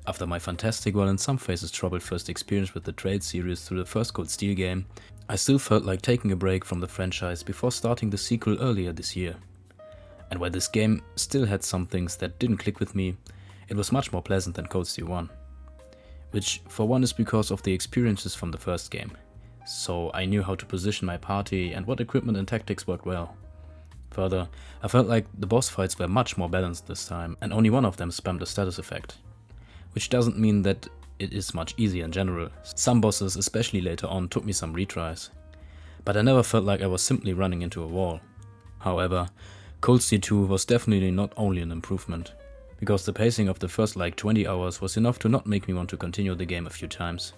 After my fantastic, well in some phases troubled first experience with the Trade series through the first Cold Steel game, I still felt like taking a break from the franchise before starting the sequel earlier this year. And while this game still had some things that didn't click with me, it was much more pleasant than Cold Steel 1. Which for one is because of the experiences from the first game. So I knew how to position my party and what equipment and tactics worked well. Further, I felt like the boss fights were much more balanced this time, and only one of them spammed a status effect. Which doesn't mean that it is much easier in general. Some bosses, especially later on, took me some retries. But I never felt like I was simply running into a wall. However, Cold Steel 2 was definitely not only an improvement, because the pacing of the first like 20 hours was enough to not make me want to continue the game a few times.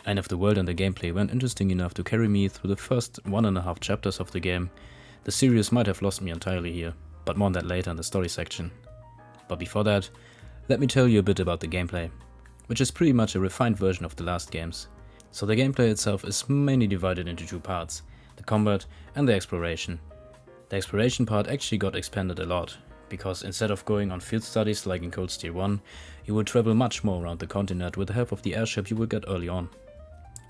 And if the world and the gameplay weren't interesting enough to carry me through the first 1.5 chapters of the game, the series might have lost me entirely here, but more on that later in the story section. But before that, let me tell you a bit about the gameplay, which is pretty much a refined version of the last games. So the gameplay itself is mainly divided into two parts, the combat and the exploration. The exploration part actually got expanded a lot, because instead of going on field studies like in Cold Steel 1, you will travel much more around the continent with the help of the airship you will get early on.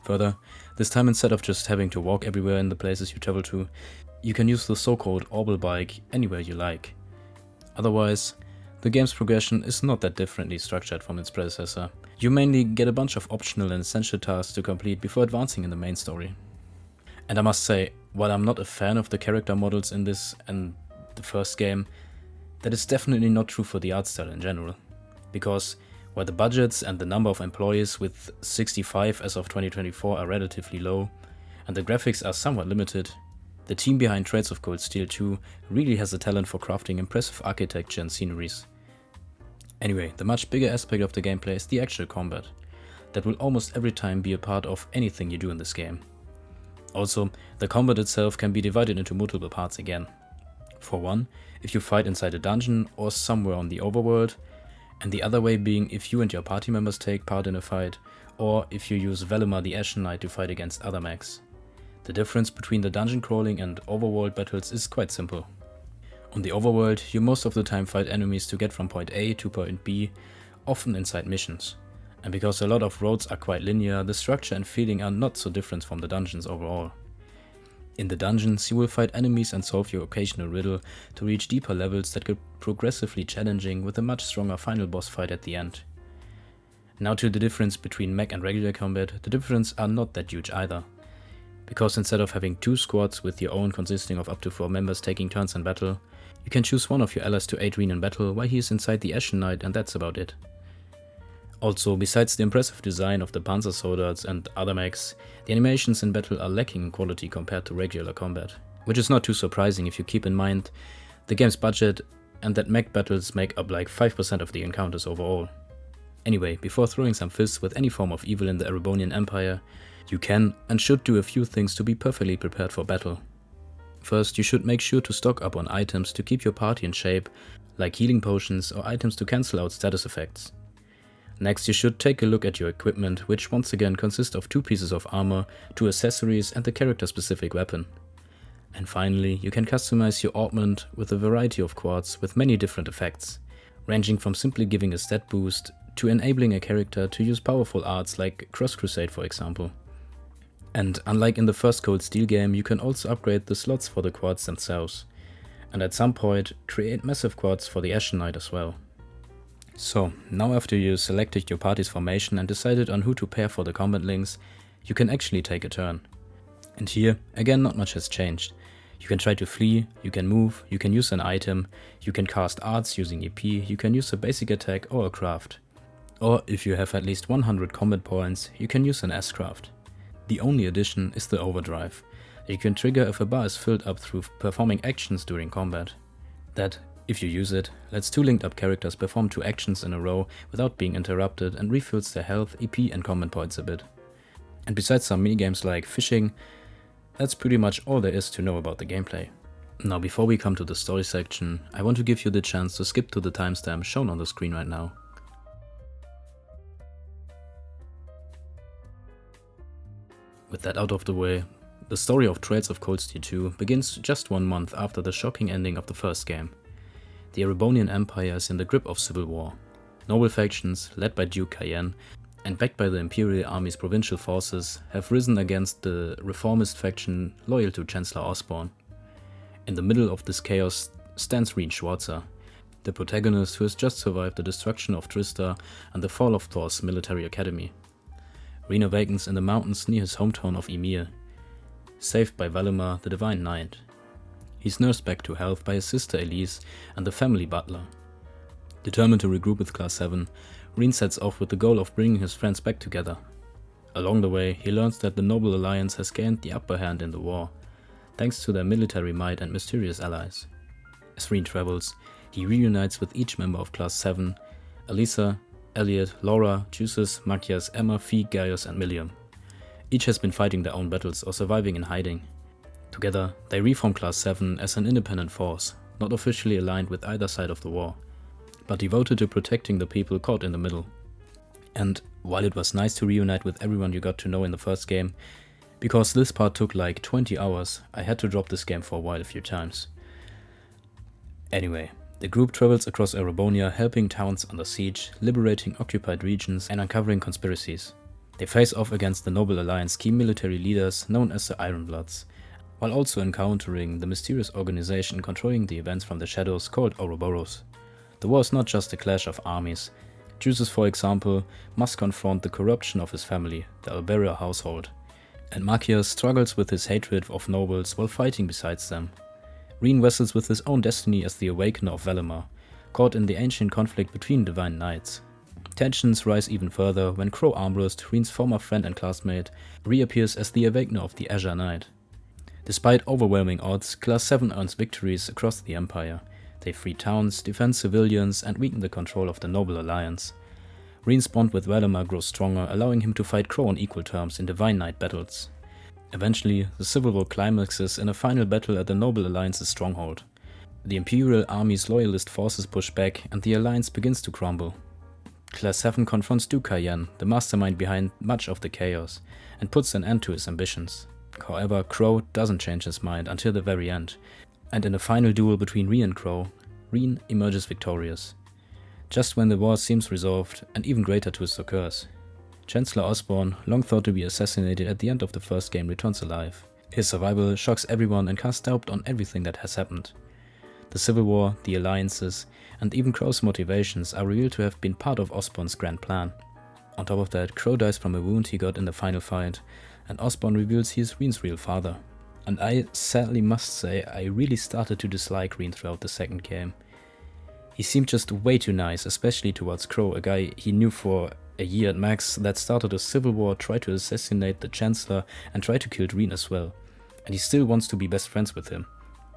Further, this time instead of just having to walk everywhere in the places you travel to, you can use the so-called orbital bike anywhere you like. Otherwise, the game's progression is not that differently structured from its predecessor. You mainly get a bunch of optional and essential tasks to complete before advancing in the main story. And I must say, while I'm not a fan of the character models in this and the first game, that is definitely not true for the art style in general. Because while the budgets and the number of employees with 65 as of 2024 are relatively low, and the graphics are somewhat limited, the team behind Trails of Cold Steel 2 really has a talent for crafting impressive architecture and sceneries. Anyway, the much bigger aspect of the gameplay is the actual combat, that will almost every time be a part of anything you do in this game. Also, the combat itself can be divided into multiple parts again. For one, if you fight inside a dungeon or somewhere on the overworld, and the other way being if you and your party members take part in a fight, or if you use Velimar the Ashen Knight to fight against other mechs. The difference between the dungeon crawling and overworld battles is quite simple. On the overworld, you most of the time fight enemies to get from point A to point B, often inside missions. And because a lot of roads are quite linear, the structure and feeling are not so different from the dungeons overall. In the dungeons, you will fight enemies and solve your occasional riddle to reach deeper levels that get progressively challenging with a much stronger final boss fight at the end. Now to the difference between mech and regular combat, the differences are not that huge either. Because instead of having 2 squads with your own consisting of up to 4 members taking turns in battle, you can choose one of your allies to aid Reen in battle while he is inside the Ashen Knight, and that's about it. Also, besides the impressive design of the Panzer Soldiers and other mechs, the animations in battle are lacking in quality compared to regular combat. Which is not too surprising if you keep in mind the game's budget and that mech battles make up like 5% of the encounters overall. Anyway, before throwing some fists with any form of evil in the Erebonian Empire, you can and should do a few things to be perfectly prepared for battle. First, you should make sure to stock up on items to keep your party in shape, like healing potions or items to cancel out status effects. Next, you should take a look at your equipment, which once again consists of 2 pieces of armor, 2 accessories and the character-specific weapon. And finally, you can customize your augment with a variety of quads with many different effects, ranging from simply giving a stat boost to enabling a character to use powerful arts like Cross Crusade for example. And unlike in the first Cold Steel game, you can also upgrade the slots for the quads themselves, and at some point create massive quads for the Ashen Knight as well. So, now after you selected your party's formation and decided on who to pair for the combat links, you can actually take a turn. And here, again, not much has changed. You can try to flee, you can move, you can use an item, you can cast arts using EP, you can use a basic attack or a craft. Or if you have at least 100 combat points, you can use an S-craft. The only addition is the overdrive, that you can trigger if a bar is filled up through performing actions during combat. That, if you use it, lets 2 linked up characters perform 2 actions in a row without being interrupted and refills their health, EP and combat points a bit. And besides some minigames like fishing, that's pretty much all there is to know about the gameplay. Now before we come to the story section, I want to give you the chance to skip to the timestamp shown on the screen right now. With that out of the way, the story of Trails of Cold Steel 2 begins just 1 month after the shocking ending of the first game. The Erebonian Empire is in the grip of civil war. Noble factions, led by Duke Cayenne, and backed by the Imperial Army's provincial forces, have risen against the reformist faction loyal to Chancellor Osborne. In the middle of this chaos stands Reen Schwarzer, the protagonist who has just survived the destruction of Trista and the fall of Thor's military academy. Reen awakens in the mountains near his hometown of Ymir, saved by Valimar, the Divine Knight. He's nursed back to health by his sister Elise and the family butler. Determined to regroup with Class 7, Reen sets off with the goal of bringing his friends back together. Along the way, he learns that the Noble Alliance has gained the upper hand in the war, thanks to their military might and mysterious allies. As Reen travels, he reunites with each member of Class 7, Elisa, Elliot, Laura, Juices, Machias, Emma, Fee, Gaius and Milliam. Each has been fighting their own battles or surviving in hiding. Together, they reform Class 7 as an independent force, not officially aligned with either side of the war, but devoted to protecting the people caught in the middle. And while it was nice to reunite with everyone you got to know in the first game, because this part took like 20 hours, I had to drop this game for a while a few times. Anyway, the group travels across Erebonia, helping towns under siege, liberating occupied regions and uncovering conspiracies. They face off against the Noble Alliance key military leaders known as the Ironbloods, while also encountering the mysterious organization controlling the events from the shadows called Ouroboros. The war is not just a clash of armies. Juices, for example, must confront the corruption of his family, the Alberia household, and Machias struggles with his hatred of nobles while fighting besides them. Reen wrestles with his own destiny as the Awakener of Valimar, caught in the ancient conflict between Divine Knights. Tensions rise even further when Crow Armbrust, Reen's former friend and classmate, reappears as the Awakener of the Azure Knight. Despite overwhelming odds, Class 7 earns victories across the Empire. They free towns, defend civilians, and weaken the control of the Noble Alliance. Reen's bond with Valimar grows stronger, allowing him to fight Crow on equal terms in Divine Knight battles. Eventually, the Civil War climaxes in a final battle at the Noble Alliance's stronghold. The Imperial Army's loyalist forces push back, and the Alliance begins to crumble. Class 7 confronts Duke Cayenne, the mastermind behind much of the chaos, and puts an end to his ambitions. However, Crow doesn't change his mind until the very end, and in a final duel between Reen and Crow, Reen emerges victorious. Just when the war seems resolved, an even greater twist occurs. Chancellor Osborne, long thought to be assassinated at the end of the first game, returns alive. His survival shocks everyone and casts doubt on everything that has happened. The Civil War, the alliances, and even Crow's motivations are revealed to have been part of Osborne's grand plan. On top of that, Crow dies from a wound he got in the final fight, and Osborne reveals he is Reen's real father. And I sadly must say, I really started to dislike Reen throughout the second game. He seemed just way too nice, especially towards Crow, a guy he knew for a year at max, that started a civil war, tried to assassinate the Chancellor, and tried to kill Reen as well. And he still wants to be best friends with him.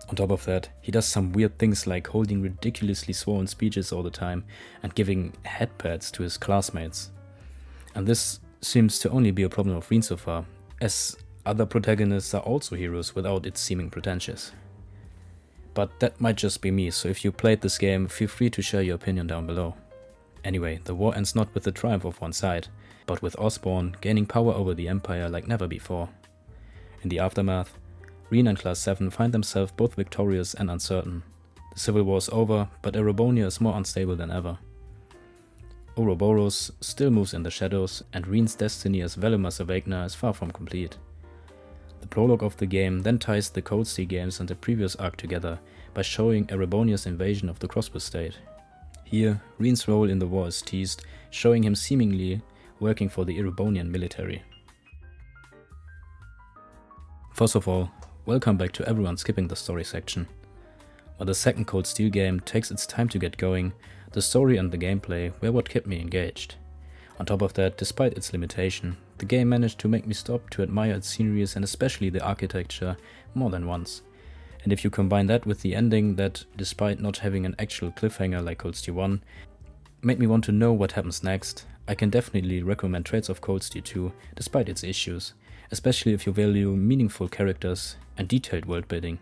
On top of that, he does some weird things like holding ridiculously swollen speeches all the time and giving head pats to his classmates. And this seems to only be a problem of Reen so far, as other protagonists are also heroes without it seeming pretentious. But that might just be me, so if you played this game, feel free to share your opinion down below. Anyway, the war ends not with the triumph of one side, but with Osborne gaining power over the Empire like never before. In the aftermath, Reen and Class 7 find themselves both victorious and uncertain. The Civil War is over, but Erebonia is more unstable than ever. Ouroboros still moves in the shadows, and Reen's destiny as Valimar's Awakener is far from complete. The prologue of the game then ties the Cold Steel games and the previous arc together by showing Erebonia's invasion of the Crossbow State. Here, Reen's role in the war is teased, showing him seemingly working for the Erebonian military. First of all, welcome back to everyone skipping the story section. While the second Cold Steel game takes its time to get going, the story and the gameplay were what kept me engaged. On top of that, despite its limitation, the game managed to make me stop to admire its sceneries and especially the architecture more than once. And if you combine that with the ending that, despite not having an actual cliffhanger like Cold Steel 1, made me want to know what happens next, I can definitely recommend Traits of Cold Steel 2 despite its issues, especially if you value meaningful characters and detailed world building.